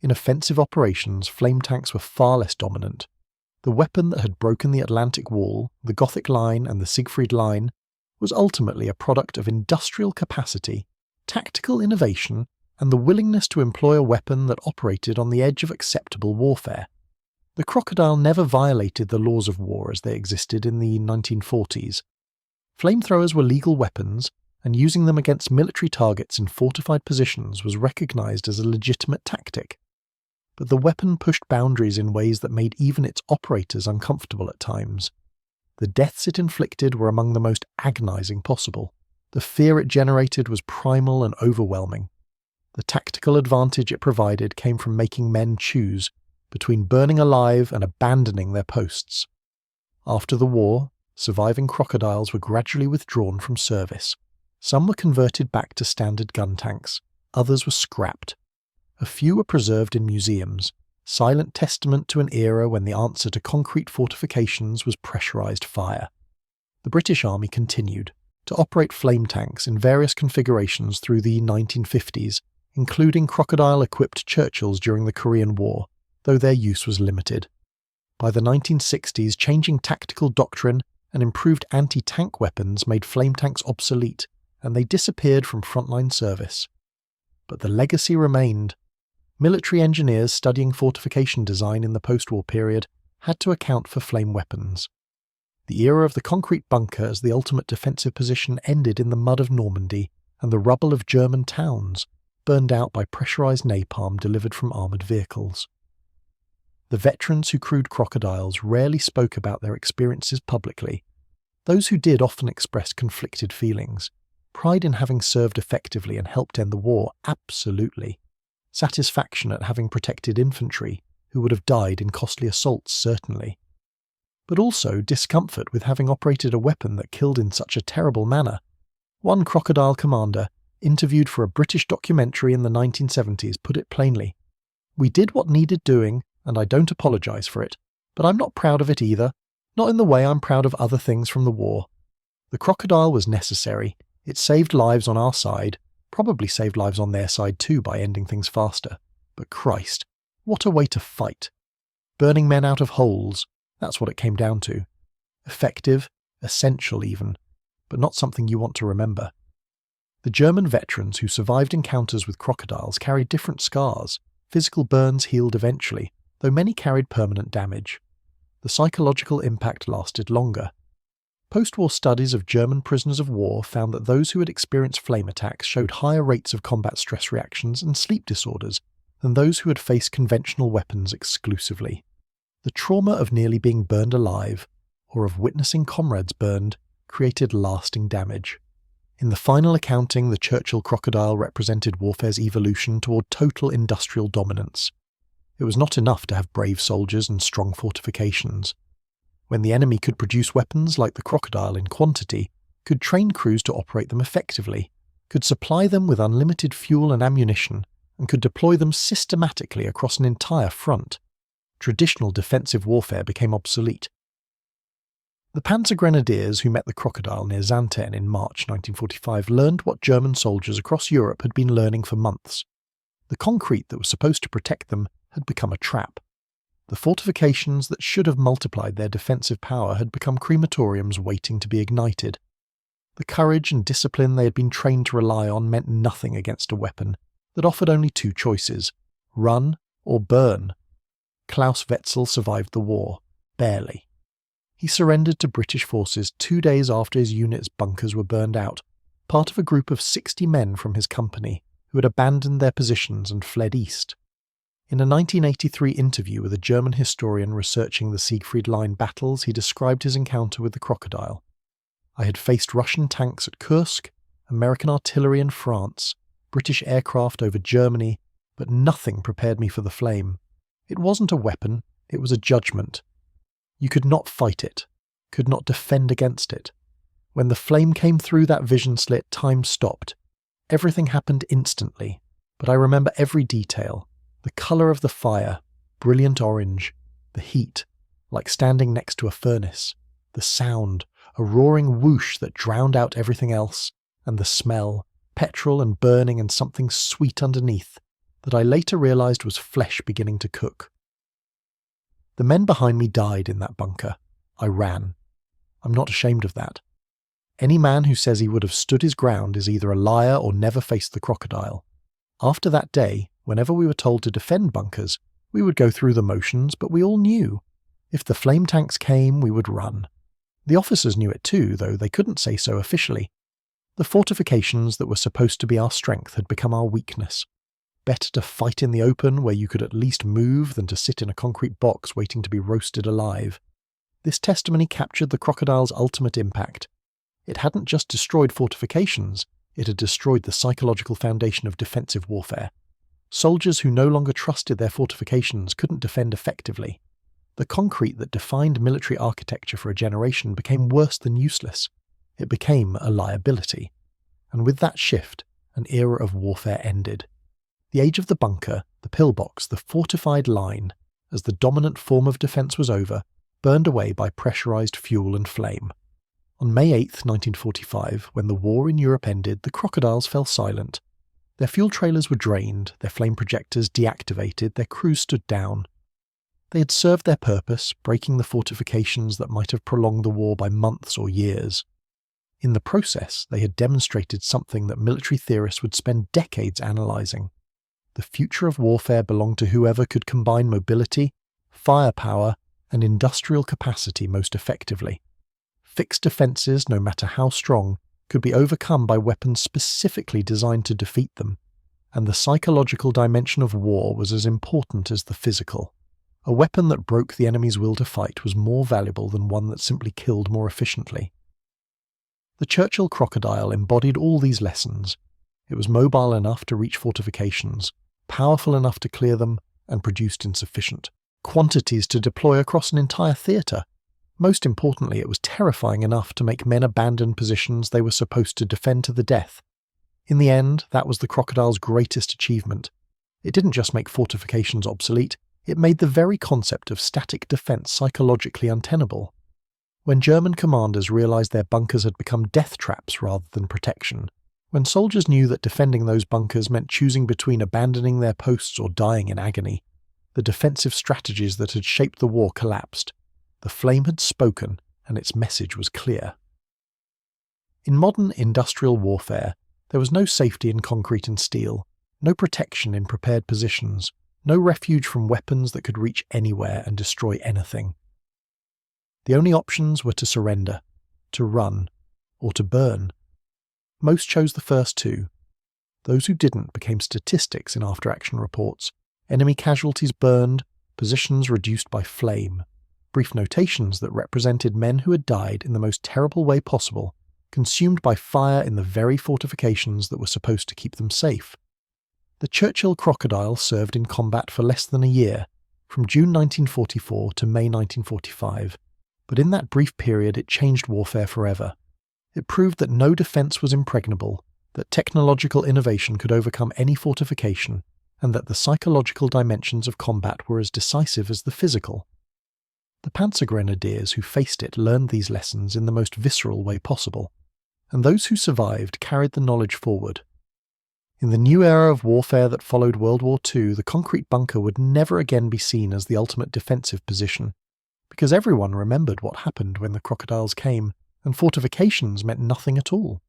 In offensive operations, flame tanks were far less dominant. The weapon that had broken the Atlantic Wall, the Gothic Line and the Siegfried Line, was ultimately a product of industrial capacity, tactical innovation, and the willingness to employ a weapon that operated on the edge of acceptable warfare. The Crocodile never violated the laws of war as they existed in the 1940s. Flamethrowers were legal weapons, and using them against military targets in fortified positions was recognized as a legitimate tactic. But the weapon pushed boundaries in ways that made even its operators uncomfortable at times. The deaths it inflicted were among the most agonizing possible. The fear it generated was primal and overwhelming. The tactical advantage it provided came from making men choose between burning alive and abandoning their posts. After the war, surviving Crocodiles were gradually withdrawn from service. Some were converted back to standard gun tanks, others were scrapped. A few were preserved in museums, silent testament to an era when the answer to concrete fortifications was pressurized fire. The British Army continued to operate flame tanks in various configurations through the 1950s, including Crocodile-equipped Churchills during the Korean War, though their use was limited. By the 1960s, changing tactical doctrine and improved anti-tank weapons made flame tanks obsolete, and they disappeared from frontline service. But the legacy remained. Military engineers studying fortification design in the post-war period had to account for flame weapons. The era of the concrete bunker as the ultimate defensive position ended in the mud of Normandy and the rubble of German towns, burned out by pressurized napalm delivered from armoured vehicles. The veterans who crewed Crocodiles rarely spoke about their experiences publicly. Those who did often expressed conflicted feelings. Pride in having served effectively and helped end the war, absolutely. Satisfaction at having protected infantry, who would have died in costly assaults, certainly. But also discomfort with having operated a weapon that killed in such a terrible manner. One Crocodile commander, interviewed for a British documentary in the 1970s, put it plainly. "We did what needed doing, and I don't apologise for it, but I'm not proud of it either, not in the way I'm proud of other things from the war. The Crocodile was necessary. It saved lives on our side, probably saved lives on their side too by ending things faster. But Christ, what a way to fight. Burning men out of holes, that's what it came down to. Effective, essential even, but not something you want to remember." The German veterans who survived encounters with Crocodiles carried different scars. Physical burns healed eventually, though many carried permanent damage. The psychological impact lasted longer. Post-war studies of German prisoners of war found that those who had experienced flame attacks showed higher rates of combat stress reactions and sleep disorders than those who had faced conventional weapons exclusively. The trauma of nearly being burned alive, or of witnessing comrades burned, created lasting damage. In the final accounting, the Churchill Crocodile represented warfare's evolution toward total industrial dominance. It was not enough to have brave soldiers and strong fortifications. When the enemy could produce weapons like the Crocodile in quantity, could train crews to operate them effectively, could supply them with unlimited fuel and ammunition, and could deploy them systematically across an entire front, traditional defensive warfare became obsolete. The Panzergrenadiers who met the Crocodile near Xanten in March 1945 learned what German soldiers across Europe had been learning for months. The concrete that was supposed to protect them had become a trap. The fortifications that should have multiplied their defensive power had become crematoriums waiting to be ignited. The courage and discipline they had been trained to rely on meant nothing against a weapon that offered only two choices: run or burn. Klaus Wetzel survived the war, barely. He surrendered to British forces 2 days after his unit's bunkers were burned out, part of a group of 60 men from his company who had abandoned their positions and fled east. In a 1983 interview with a German historian researching the Siegfried Line battles, he described his encounter with the Crocodile. "I had faced Russian tanks at Kursk, American artillery in France, British aircraft over Germany, but nothing prepared me for the flame. It wasn't a weapon, it was a judgment. You could not fight it, could not defend against it. When the flame came through that vision slit, time stopped. Everything happened instantly, but I remember every detail. The colour of the fire, brilliant orange, the heat, like standing next to a furnace, the sound, a roaring whoosh that drowned out everything else, and the smell, petrol and burning and something sweet underneath, that I later realised was flesh beginning to cook. The men behind me died in that bunker. I ran. I'm not ashamed of that. Any man who says he would have stood his ground is either a liar or never faced the crocodile. After that day, whenever we were told to defend bunkers, we would go through the motions, but we all knew. If the flame tanks came, we would run. The officers knew it too, though they couldn't say so officially. The fortifications that were supposed to be our strength had become our weakness. Better to fight in the open, where you could at least move, than to sit in a concrete box waiting to be roasted alive. This testimony captured the crocodile's ultimate impact. It hadn't just destroyed fortifications, it had destroyed the psychological foundation of defensive warfare. Soldiers who no longer trusted their fortifications couldn't defend effectively. The concrete that defined military architecture for a generation became worse than useless. It became a liability. And with that shift, an era of warfare ended. The age of the bunker, the pillbox, the fortified line, as the dominant form of defence was over, burned away by pressurised fuel and flame. On May 8, 1945, when the war in Europe ended, the crocodiles fell silent. Their fuel trailers were drained, their flame projectors deactivated, their crews stood down. They had served their purpose, breaking the fortifications that might have prolonged the war by months or years. In the process, they had demonstrated something that military theorists would spend decades analysing. The future of warfare belonged to whoever could combine mobility, firepower, and industrial capacity most effectively. Fixed defences, no matter how strong, could be overcome by weapons specifically designed to defeat them, and the psychological dimension of war was as important as the physical. A weapon that broke the enemy's will to fight was more valuable than one that simply killed more efficiently. The Churchill Crocodile embodied all these lessons. It was mobile enough to reach fortifications, powerful enough to clear them, and produced in sufficient quantities to deploy across an entire theatre. Most importantly, it was terrifying enough to make men abandon positions they were supposed to defend to the death. In the end, that was the crocodile's greatest achievement. It didn't just make fortifications obsolete, it made the very concept of static defence psychologically untenable. When German commanders realised their bunkers had become death traps rather than protection, when soldiers knew that defending those bunkers meant choosing between abandoning their posts or dying in agony, the defensive strategies that had shaped the war collapsed. The flame had spoken, and its message was clear. In modern industrial warfare, there was no safety in concrete and steel, no protection in prepared positions, no refuge from weapons that could reach anywhere and destroy anything. The only options were to surrender, to run, or to burn. Most chose the first two. Those who didn't became statistics in after-action reports. Enemy casualties burned, positions reduced by flame. Brief notations that represented men who had died in the most terrible way possible, consumed by fire in the very fortifications that were supposed to keep them safe. The Churchill Crocodile served in combat for less than a year, from June 1944 to May 1945, but in that brief period it changed warfare forever. It proved that no defence was impregnable, that technological innovation could overcome any fortification, and that the psychological dimensions of combat were as decisive as the physical. The Panzergrenadiers who faced it learned these lessons in the most visceral way possible, and those who survived carried the knowledge forward. In the new era of warfare that followed World War II, the concrete bunker would never again be seen as the ultimate defensive position, because everyone remembered what happened when the crocodiles came, and fortifications meant nothing at all.